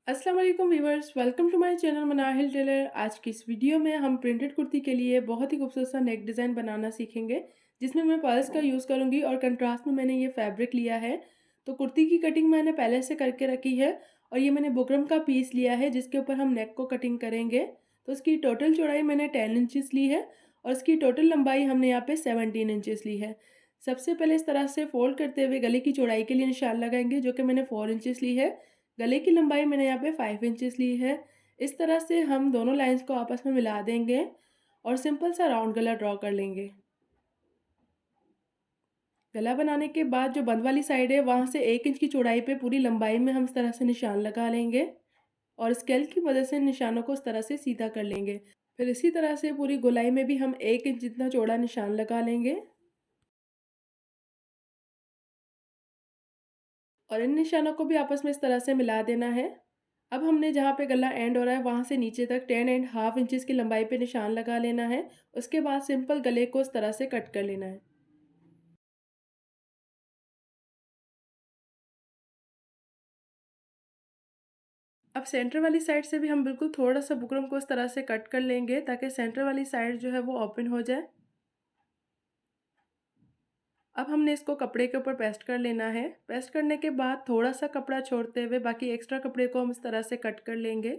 अस्सलाम वालेकुम viewers, welcome to my channel Manahil Tailor. आज की इस वीडियो में हम प्रिंटेड कुर्ती के लिए बहुत ही खूबसूरत सा नेक डिज़ाइन बनाना सीखेंगे, जिसमें मैं पर्ल्स का यूज़ करूंगी और कंट्रास्ट में मैंने ये फैब्रिक लिया है। तो कुर्ती की कटिंग मैंने पहले से करके रखी है और ये मैंने बुकरम का पीस लिया है जिसके ऊपर हम नेक को कटिंग करेंगे। तो इसकी टोटल चौड़ाई मैंने 10 इंचज़ ली है और इसकी टोटल लंबाई हमने यहाँ पे 17 इंचज़ ली है। सबसे पहले इस तरह से फोल्ड करते हुए गले की चौड़ाई के लिए निशान लगाएंगे, जो कि मैंने 4 इंचज़ ली है। गले की लंबाई मैंने यहाँ पे 5 इंचेस ली है। इस तरह से हम दोनों लाइंस को आपस में मिला देंगे और सिंपल सा राउंड गला ड्रॉ कर लेंगे। गला बनाने के बाद जो बंद वाली साइड है वहाँ से 1 इंच की चौड़ाई पे पूरी लंबाई में हम इस तरह से निशान लगा लेंगे और स्केल की मदद से निशानों को इस तरह से सीधा कर लेंगे। फिर इसी तरह से पूरी गोलाई में भी हम 1 इंच जितना चौड़ा निशान लगा लेंगे और इन निशानों को भी आपस में इस तरह से मिला देना है। अब हमने जहाँ पे गला एंड हो रहा है वहाँ से नीचे तक 10 एंड हाफ इंचेस की लंबाई पे निशान लगा लेना है। उसके बाद सिंपल गले को इस तरह से कट कर लेना है। अब सेंटर वाली साइड से भी हम बिल्कुल थोड़ा सा बुकरम को इस तरह से कट कर लेंगे ताकि सेंटर वाली साइड जो है वो ओपन हो जाए। अब हमने इसको कपड़े के ऊपर पेस्ट कर लेना है। पेस्ट करने के बाद थोड़ा सा कपड़ा छोड़ते हुए बाकी एक्स्ट्रा कपड़े को हम इस तरह से कट कर लेंगे।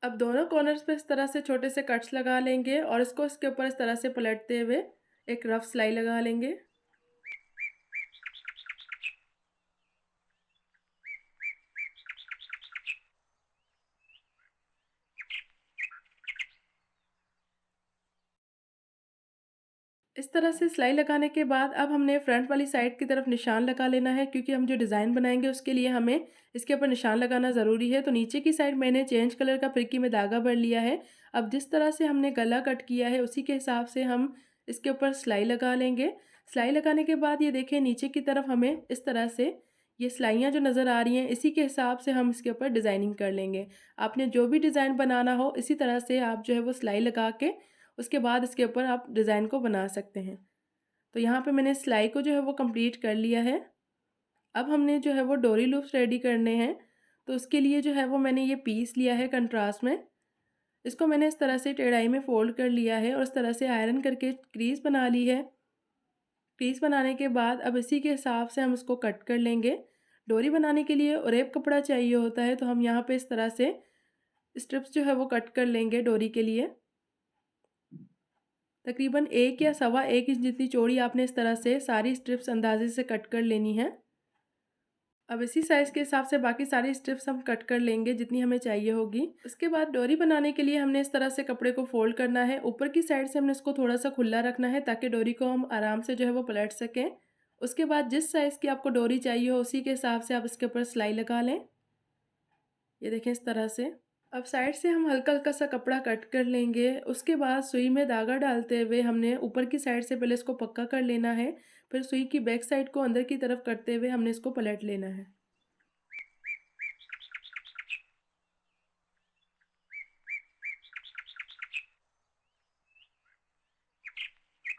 अब दोनों कॉर्नर्स पे इस तरह से छोटे से कट्स लगा लेंगे और इसको इसके ऊपर इस तरह से पलटते हुए एक रफ सिलाई लगा लेंगे। इस तरह से सिलाई लगाने के बाद अब हमने फ्रंट वाली साइड की तरफ निशान लगा लेना है, क्योंकि हम जो डिज़ाइन बनाएंगे उसके लिए हमें इसके ऊपर निशान लगाना ज़रूरी है। तो नीचे की साइड मैंने चेंज कलर का फिरकी में धागा भर लिया है। अब जिस तरह से हमने गला कट किया है उसी के हिसाब से हम इसके ऊपर सिलाई लगा लेंगे। सिलाई लगाने के बाद ये देखें नीचे की तरफ हमें इस तरह से ये सिलाइयाँ जो नज़र आ रही हैं इसी के हिसाब से हम इसके ऊपर डिज़ाइनिंग कर लेंगे। आपने जो भी डिज़ाइन बनाना हो इसी तरह से आप जो है वो सिलाई लगा के उसके बाद इसके ऊपर आप डिज़ाइन को बना सकते हैं। तो यहाँ पे मैंने सिलाई को जो है वो कंप्लीट कर लिया है। अब हमने जो है वो डोरी लूप्स रेडी करने हैं। तो उसके लिए जो है वो मैंने ये पीस लिया है कंट्रास्ट में। इसको मैंने इस तरह से टेढ़ाई में फ़ोल्ड कर लिया है और इस तरह से आयरन करके क्रीज़ बना ली है। क्रीज़ बनाने के बाद अब इसी के हिसाब से हम इसको कट कर लेंगे। डोरी बनाने के लिए ओरेप कपड़ा चाहिए होता है, तो हम यहाँ पे इस तरह से स्ट्रिप्स जो है वो कट कर लेंगे डोरी के लिए। तकरीबन 1 या सवा 1 इंच जितनी चौड़ी आपने इस तरह से सारी स्ट्रिप्स अंदाज़े से कट कर लेनी है। अब इसी साइज़ के हिसाब से बाकी सारी स्ट्रिप्स हम कट कर लेंगे जितनी हमें चाहिए होगी। उसके बाद डोरी बनाने के लिए हमने इस तरह से कपड़े को फ़ोल्ड करना है। ऊपर की साइड से हमने इसको थोड़ा-सा खुला रखना है ताकि डोरी को हम आराम से जो है वो पलट सकें। उसके बाद जिस साइज़ की आपको डोरी चाहिए हो उसी के हिसाब से आप इसके ऊपर सिलाई लगा लें। ये देखें इस तरह से। अब साइड से हम हल्का-हल्का सा कपड़ा कट कर लेंगे। उसके बाद सुई में धागा डालते हुए हमने ऊपर की साइड से पहले इसको पक्का कर लेना है। फिर सुई की बैक साइड को अंदर की तरफ करते हुए हमने इसको पलट लेना है।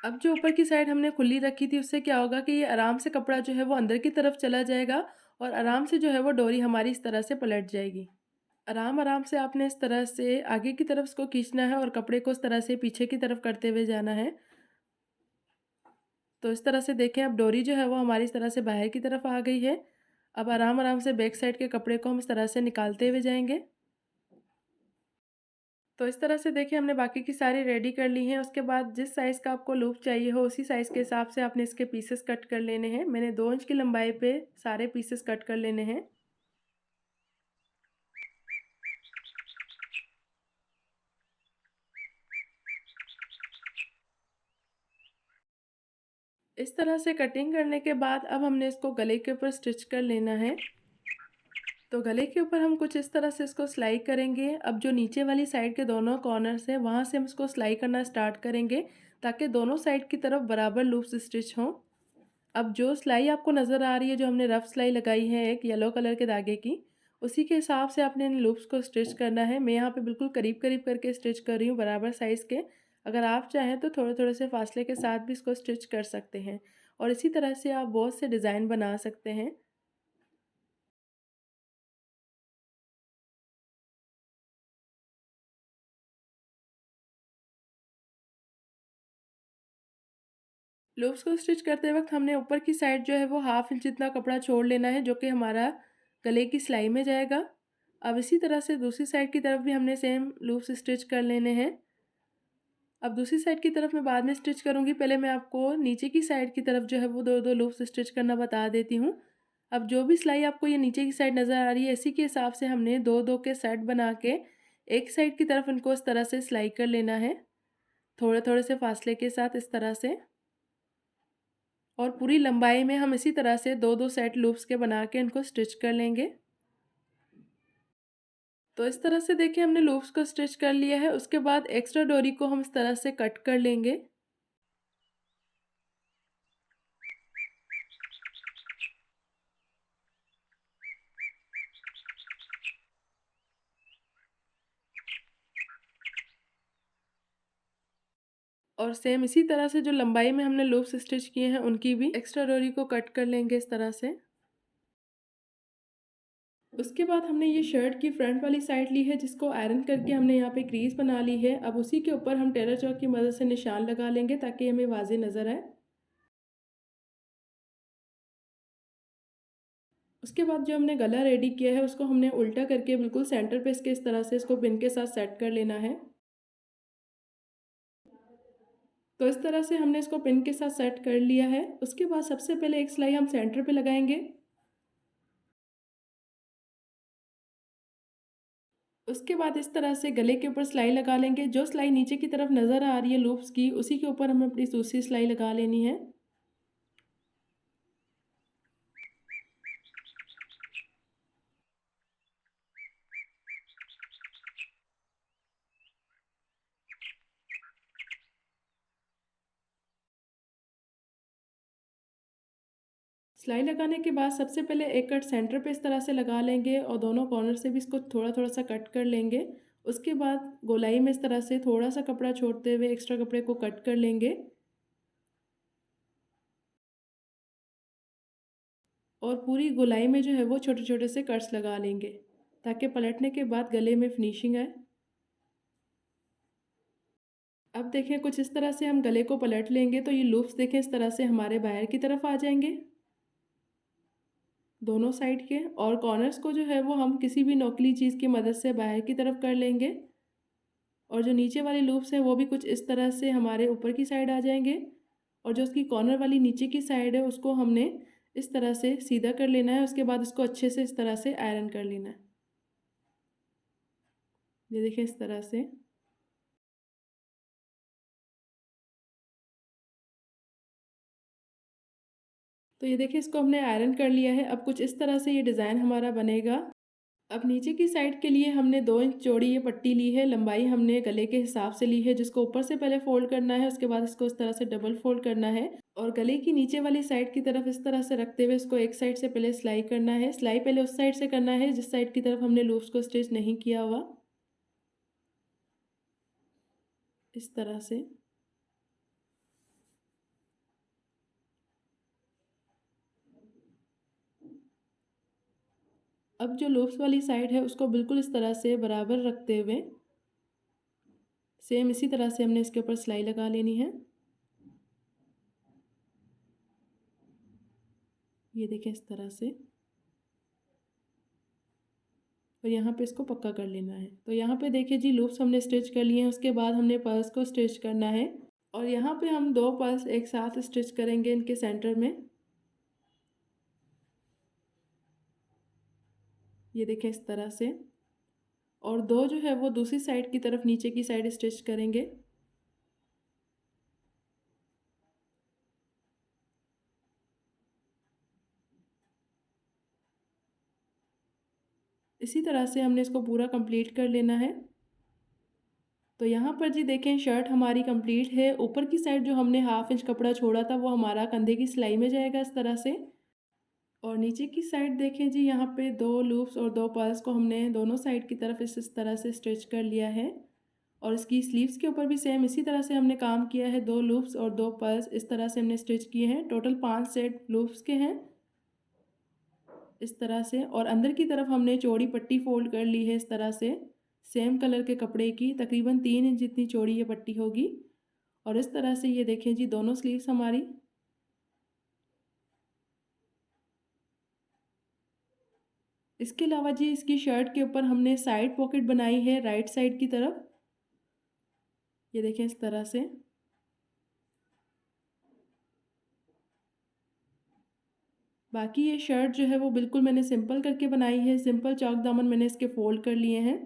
अब जो ऊपर की साइड हमने खुली रखी थी उससे क्या होगा कि ये आराम से कपड़ा जो है वो अंदर की तरफ चला जाएगा और आराम से जो है वो डोरी हमारी इस तरह से पलट जाएगी। आराम-आराम से आपने इस तरह से आगे की तरफ इसको खींचना है और कपड़े को इस तरह से पीछे की तरफ करते हुए जाना है। तो इस तरह से देखें अब डोरी जो है वो हमारी इस तरह से बाहर की तरफ आ गई है। अब आराम-आराम से बैक साइड के कपड़े को हम इस तरह से निकालते हुए जाएँगे। तो इस तरह से देखिए हमने बाकी की सारी रेडी कर ली हैं। उसके बाद जिस साइज़ का आपको लूप चाहिए हो उसी साइज़ के हिसाब से आपने इसके पीसेस कट कर लेने हैं। मैंने 2 इंच की लंबाई पे सारे पीसेस कट कर लेने हैं। इस तरह से कटिंग करने के बाद अब हमने इसको गले के ऊपर स्टिच कर लेना है। तो गले के ऊपर हम कुछ इस तरह से इसको सिलाई करेंगे। अब जो नीचे वाली साइड के दोनों कॉर्नर्स हैं वहाँ से हम इसको सिलाई करना स्टार्ट करेंगे ताकि दोनों साइड की तरफ बराबर लूप्स स्टिच हों। अब जो सिलाई आपको नज़र आ रही है, जो हमने रफ सिलाई लगाई है एक येलो कलर के धागे की, उसी के हिसाब से आपने इन लूप्स को स्टिच करना है। मैं यहाँ पे बिल्कुल करीब-करीब करके स्टिच कर रही हूँ बराबर साइज़ के। अगर आप चाहें तो थोड़े-थोड़े से फासले के साथ भी इसको स्टिच कर सकते हैं। और इसी तरह से आप बहुत से डिज़ाइन बना सकते हैं। लूप्स को स्टिच करते वक़्त हमने ऊपर की साइड जो है वो हाफ इंच जितना कपड़ा छोड़ लेना है, जो कि हमारा गले की सिलाई में जाएगा। अब इसी तरह से दूसरी साइड की तरफ भी हमने सेम लूप्स स्टिच कर लेने हैं। अब दूसरी साइड की तरफ मैं बाद में स्टिच करूँगी, पहले मैं आपको नीचे की साइड की तरफ जो है वो 2-2 लूप्स स्टिच करना बता देती हूँ। अब जो भी सिलाई आपको ये नीचे की साइड नज़र आ रही है, इसी के हिसाब से हमने 2-2 के सेट बना के एक साइड की तरफ इनको इस तरह से सिलाई कर लेना है, थोड़े-थोड़े से फासले के साथ इस तरह से। और पूरी लंबाई में हम इसी तरह से 2-2 सेट लूप्स के बना के इनको स्टिच कर लेंगे। तो इस तरह से देखिए हमने लूप्स को स्टिच कर लिया है, उसके बाद एक्स्ट्रा डोरी को हम इस तरह से कट कर लेंगे। और सेम इसी तरह से जो लंबाई में हमने लूप्स स्टिच किए हैं उनकी भी एक्स्ट्रा डोरी को कट कर लेंगे इस तरह से। उसके बाद हमने ये शर्ट की फ्रंट वाली साइड ली है, जिसको आयरन करके हमने यहाँ पे क्रीज बना ली है। अब उसी के ऊपर हम टेलर चॉक की मदद से निशान लगा लेंगे ताकि हमें वाज़ेह नज़र आए। उसके बाद जो हमने गला रेडी किया है उसको हमने उल्टा करके बिल्कुल सेंटर पे इसके इस तरह से इसको पिन के साथ सेट कर लेना है। तो इस तरह से हमने इसको पिन के साथ सेट कर लिया है। उसके बाद सबसे पहले एक सिलाई हम सेंटर पे लगाएंगे। उसके बाद इस तरह से गले के ऊपर सिलाई लगा लेंगे। जो सिलाई नीचे की तरफ नज़र आ रही है लूप्स की, उसी के ऊपर हमें अपनी दूसरी सिलाई लगा लेनी है। सिलाई लगाने के बाद सबसे पहले एक कट सेंटर पे इस तरह से लगा लेंगे और दोनों कॉर्नर से भी इसको थोड़ा-थोड़ा सा कट कर लेंगे। उसके बाद गोलाई में इस तरह से थोड़ा सा कपड़ा छोड़ते हुए एक्स्ट्रा कपड़े को कट कर लेंगे और पूरी गोलाई में जो है वो छोटे-छोटे से कट्स लगा लेंगे ताकि पलटने के बाद गले में फिनिशिंग आए। अब देखें कुछ इस तरह से हम गले को पलट लेंगे तो ये लूप्स देखें इस तरह से हमारे बाहर की तरफ आ जाएंगे दोनों साइड के, और कॉर्नर्स को जो है वो हम किसी भी नोकीली चीज़ की मदद से बाहर की तरफ कर लेंगे और जो नीचे वाले लूप्स हैं वो भी कुछ इस तरह से हमारे ऊपर की साइड आ जाएंगे और जो उसकी कॉर्नर वाली नीचे की साइड है उसको हमने इस तरह से सीधा कर लेना है। उसके बाद इसको अच्छे से इस तरह से आयरन कर लेना है। ये देखें इस तरह से। तो ये देखिए इसको हमने आयरन कर लिया है। अब कुछ इस तरह से ये डिज़ाइन हमारा बनेगा। अब नीचे की साइड के लिए हमने 2 इंच चौड़ी ये पट्टी ली है, लंबाई हमने गले के हिसाब से ली है, जिसको ऊपर से पहले फ़ोल्ड करना है, उसके बाद इसको इस तरह से डबल फ़ोल्ड करना है और गले की नीचे वाली साइड की तरफ इस तरह से रखते हुए इसको एक साइड से पहले सिलाई करना है। सिलाई पहले उस साइड से करना है जिस साइड की तरफ हमने लूप्स को स्टिच नहीं किया हुआ, इस तरह से। अब जो लूप्स वाली साइड है उसको बिल्कुल इस तरह से बराबर रखते हुए सेम इसी तरह से हमने इसके ऊपर सिलाई लगा लेनी है। ये देखें इस तरह से, और यहाँ पे इसको पक्का कर लेना है। तो यहाँ पे देखिए जी लूप्स हमने स्टिच कर लिए हैं। उसके बाद हमने पर्स को स्टिच करना है और यहाँ पे हम 2 पर्स एक साथ स्टिच करेंगे इनके सेंटर में। ये देखें इस तरह से, और 2 जो है वो दूसरी साइड की तरफ नीचे की साइड स्टिच करेंगे। इसी तरह से हमने इसको पूरा कंप्लीट कर लेना है। तो यहाँ पर जी देखें शर्ट हमारी कंप्लीट है। ऊपर की साइड जो हमने हाफ इंच कपड़ा छोड़ा था वो हमारा कंधे की सिलाई में जाएगा इस तरह से, और नीचे की साइड देखें जी यहाँ पे 2 लूप्स और 2 पर्ल्स को हमने दोनों साइड की तरफ इस तरह से स्टिच कर लिया है और इसकी स्लीव्स के ऊपर भी सेम इसी तरह से हमने काम किया है। 2 लूप्स और 2 पर्ल्स इस तरह से हमने स्टिच किए हैं। टोटल 5 सेट लूप्स के हैं इस तरह से। और अंदर की तरफ हमने चौड़ी पट्टी फोल्ड कर ली है इस तरह से, सेम कलर के कपड़े की। तकरीबन 3 इंच जितनी चौड़ी ये पट्टी होगी। और इस तरह से ये देखें जी दोनों स्लीव्स हमारी। इसके अलावा जी इसकी शर्ट के ऊपर हमने साइड पॉकेट बनाई है राइट साइड की तरफ। ये देखें इस तरह से। बाकी ये शर्ट जो है वो बिल्कुल मैंने सिंपल करके बनाई है। सिंपल चौक दामन मैंने इसके फोल्ड कर लिए हैं।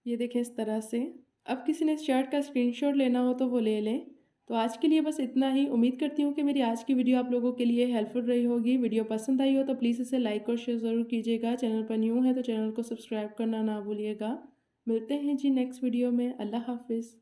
ये देखें इस तरह से। अब किसी ने इस शर्ट का स्क्रीनशॉट लेना हो तो वो ले लें। तो आज के लिए बस इतना ही। उम्मीद करती हूँ कि मेरी आज की वीडियो आप लोगों के लिए हेल्पफुल रही होगी। वीडियो पसंद आई हो तो प्लीज़ इसे लाइक और शेयर ज़रूर कीजिएगा। चैनल पर न्यू है तो चैनल को सब्सक्राइब करना ना भूलिएगा। मिलते हैं जी नेक्स्ट वीडियो में। अल्लाह हाफिज़।